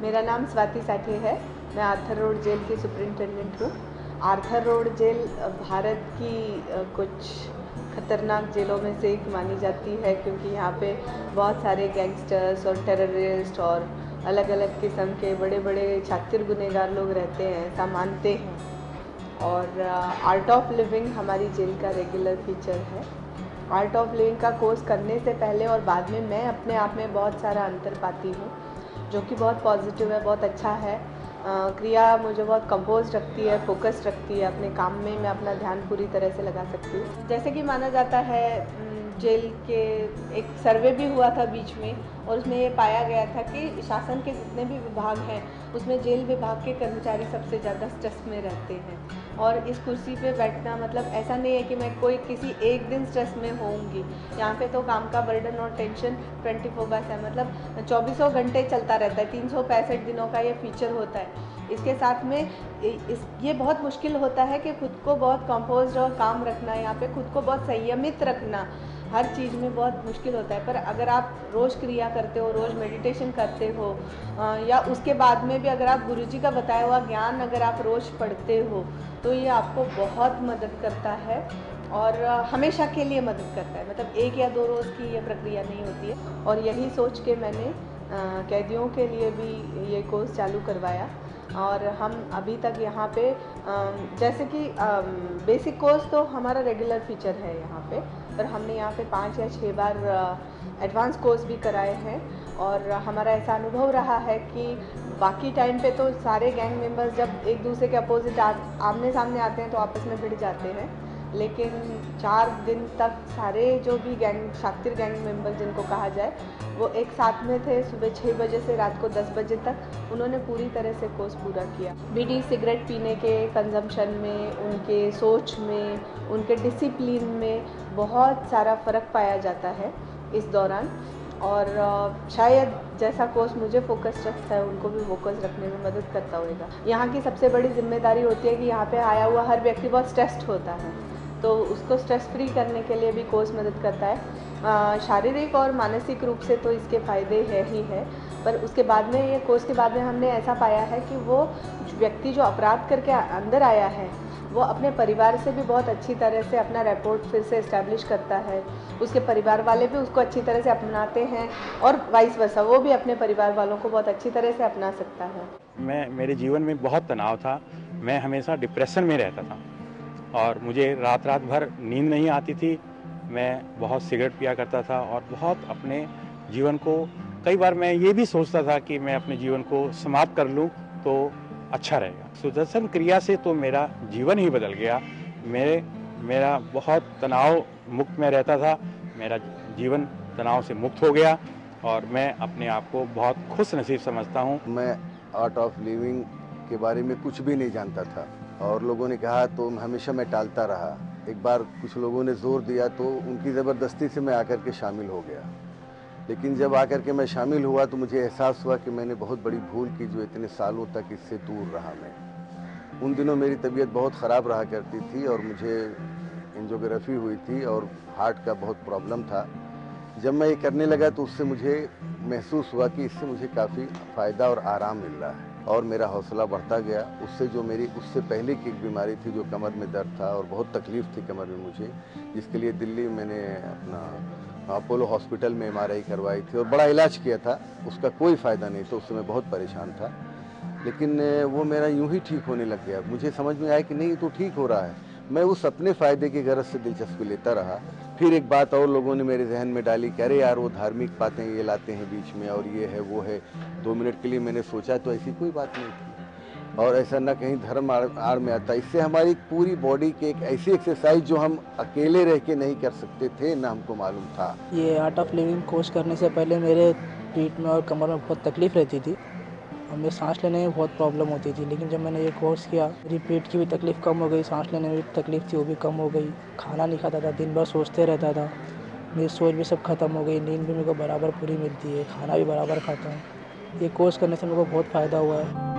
मेरा नाम स्वाति साठे है। मैं आर्थर रोड जेल की सुपरिंटेंडेंट हूँ। आर्थर रोड जेल भारत की कुछ खतरनाक जेलों में से एक मानी जाती है, क्योंकि यहाँ पे बहुत सारे गैंगस्टर्स और टेररिस्ट और अलग अलग किस्म के बड़े बड़े शातिर गुनहगार लोग रहते हैं, ऐसा मानते हैं। और आर्ट ऑफ लिविंग हमारी जेल का रेगुलर फीचर है। आर्ट ऑफ लिविंग का कोर्स करने से पहले और बाद में मैं अपने आप में बहुत सारा अंतर पाती हूँ, जो कि बहुत पॉजिटिव है, बहुत अच्छा है। क्रिया मुझे बहुत कंपोज रखती है, फोकस रखती है। अपने काम में मैं अपना ध्यान पूरी तरह से लगा सकती हूँ। जैसे कि माना जाता है, जेल के एक सर्वे भी हुआ था बीच में, और उसमें ये पाया गया था कि शासन के जितने भी विभाग हैं उसमें जेल विभाग के कर्मचारी सबसे ज़्यादा स्ट्रेस में रहते हैं। और इस कुर्सी पे बैठना मतलब ऐसा नहीं है कि मैं कोई किसी एक दिन स्ट्रेस में होऊंगी। यहाँ पे तो काम का बर्डन और टेंशन 24/7 मतलब 24 घंटे चलता रहता है। 365 दिनों का ये फीचर होता है। इसके साथ में ये बहुत मुश्किल होता है कि खुद को बहुत कंपोज्ड और काम रखना, यहाँ पे खुद को बहुत संयमित रखना हर चीज़ में बहुत मुश्किल होता है। पर अगर आप रोज़ क्रिया करते हो, रोज़ मेडिटेशन करते हो, या उसके बाद में भी अगर आप गुरुजी का बताया हुआ ज्ञान अगर आप रोज़ पढ़ते हो, तो ये आपको बहुत मदद करता है और हमेशा के लिए मदद करता है। मतलब 1 या 2 रोज़ की ये प्रक्रिया नहीं होती है। और यही सोच के मैंने कैदियों के लिए भी ये कोर्स चालू करवाया। और हम अभी तक यहाँ पे जैसे कि बेसिक कोर्स तो हमारा रेगुलर फीचर है यहाँ पे, पर हमने यहाँ पे 5 या 6 बार एडवांस कोर्स भी कराए हैं। और हमारा ऐसा अनुभव रहा है कि बाकी टाइम पे तो सारे गैंग मेंबर्स जब एक दूसरे के अपोजिट आमने सामने आते हैं तो आपस में भिड़ जाते हैं, लेकिन 4 दिन तक सारे जो भी शातिर गैंग मेंबर जिनको कहा जाए, वो एक साथ में थे। सुबह 6 बजे से रात को 10 बजे तक उन्होंने पूरी तरह से कोर्स पूरा किया। बीड़ी सिगरेट पीने के कंजम्पशन में, उनके सोच में, उनके डिसिप्लिन में बहुत सारा फ़र्क पाया जाता है इस दौरान। और शायद जैसा कोर्स मुझे फोकस रखता है उनको भी फोकस रखने में मदद करता होगा। यहाँ की सबसे बड़ी जिम्मेदारी होती है कि यहाँ पे आया हुआ हर व्यक्ति बहुत स्ट्रेस्ड होता है, तो उसको स्ट्रेस फ्री करने के लिए भी कोर्स मदद करता है। शारीरिक और मानसिक रूप से तो इसके फ़ायदे है ही है, पर उसके बाद में ये कोर्स के बाद में हमने ऐसा पाया है कि वो व्यक्ति जो अपराध करके अंदर आया है, वो अपने परिवार से भी बहुत अच्छी तरह से अपना रैपोर्ट फिर से इस्टेब्लिश करता है। उसके परिवार वाले भी उसको अच्छी तरह से अपनाते हैं, और वाइस वर्सा वो भी अपने परिवार वालों को बहुत अच्छी तरह से अपना सकता है। मेरे जीवन में बहुत तनाव था। मैं हमेशा डिप्रेशन में रहता था और मुझे रात भर नींद नहीं आती थी। मैं बहुत सिगरेट पिया करता था और बहुत अपने जीवन को, कई बार मैं ये भी सोचता था कि मैं अपने जीवन को समाप्त कर लूं तो अच्छा रहेगा। सुदर्शन क्रिया से तो मेरा जीवन ही बदल गया। मेरा बहुत तनाव मुक्त में रहता था। मेरा जीवन तनाव से मुक्त हो गया और मैं अपने आप को बहुत खुश नसीब समझता हूँ। मैं आर्ट ऑफ लिविंग के बारे में कुछ भी नहीं जानता था और लोगों ने कहा तो हमेशा मैं टालता रहा। एक बार कुछ लोगों ने जोर दिया तो उनकी ज़बरदस्ती से मैं आकर के शामिल हो गया। लेकिन जब आकर के मैं शामिल हुआ तो मुझे एहसास हुआ कि मैंने बहुत बड़ी भूल की, जो इतने सालों तक इससे दूर रहा। मैं उन दिनों मेरी तबीयत बहुत ख़राब रहा करती थी और मुझे एंजियोग्राफी हुई थी और हार्ट का बहुत प्रॉब्लम था। जब मैं ये करने लगा तो उससे मुझे महसूस हुआ कि इससे मुझे काफ़ी फ़ायदा और आराम मिल रहा है और मेरा हौसला बढ़ता गया। उससे पहले की एक बीमारी थी जो कमर में दर्द था और बहुत तकलीफ़ थी कमर में मुझे, जिसके लिए दिल्ली मैंने अपना अपोलो हॉस्पिटल में MRI करवाई थी और बड़ा इलाज किया था। उसका कोई फ़ायदा नहीं था, उससे मैं बहुत परेशान था। लेकिन वो मेरा यूं ही ठीक होने लग गया। मुझे समझ में आया कि नहीं, तो ठीक हो रहा है। मैं उस अपने फ़ायदे की गरज से दिलचस्पी लेता रहा। फिर एक बात और लोगों ने मेरे जहन में डाली कि अरे यार, वो धार्मिक बातें ये लाते हैं बीच में और ये है वो है। 2 मिनट के लिए मैंने सोचा तो ऐसी कोई बात नहीं थी और ऐसा न कहीं धर्म आड़ में आता। इससे हमारी पूरी बॉडी की एक ऐसी एक्सरसाइज जो हम अकेले रह के नहीं कर सकते थे, ना हमको मालूम था। ये आर्ट ऑफ लिविंग कोर्स करने से पहले मेरे पीठ में और कमर में बहुत तकलीफ़ रहती थी और मुझे सांस लेने में बहुत प्रॉब्लम होती थी। लेकिन जब मैंने ये कोर्स किया, मेरी पेट की भी तकलीफ़ कम हो गई, सांस लेने में भी तकलीफ़ थी वो भी कम हो गई। खाना नहीं खाता था, दिन भर सोचते रहता था। मेरी सोच भी सब खत्म हो गई, नींद भी मेरे को बराबर पूरी मिलती है, खाना भी बराबर खाता हूँ। ये कोर्स करने से मेरे को बहुत फ़ायदा हुआ है।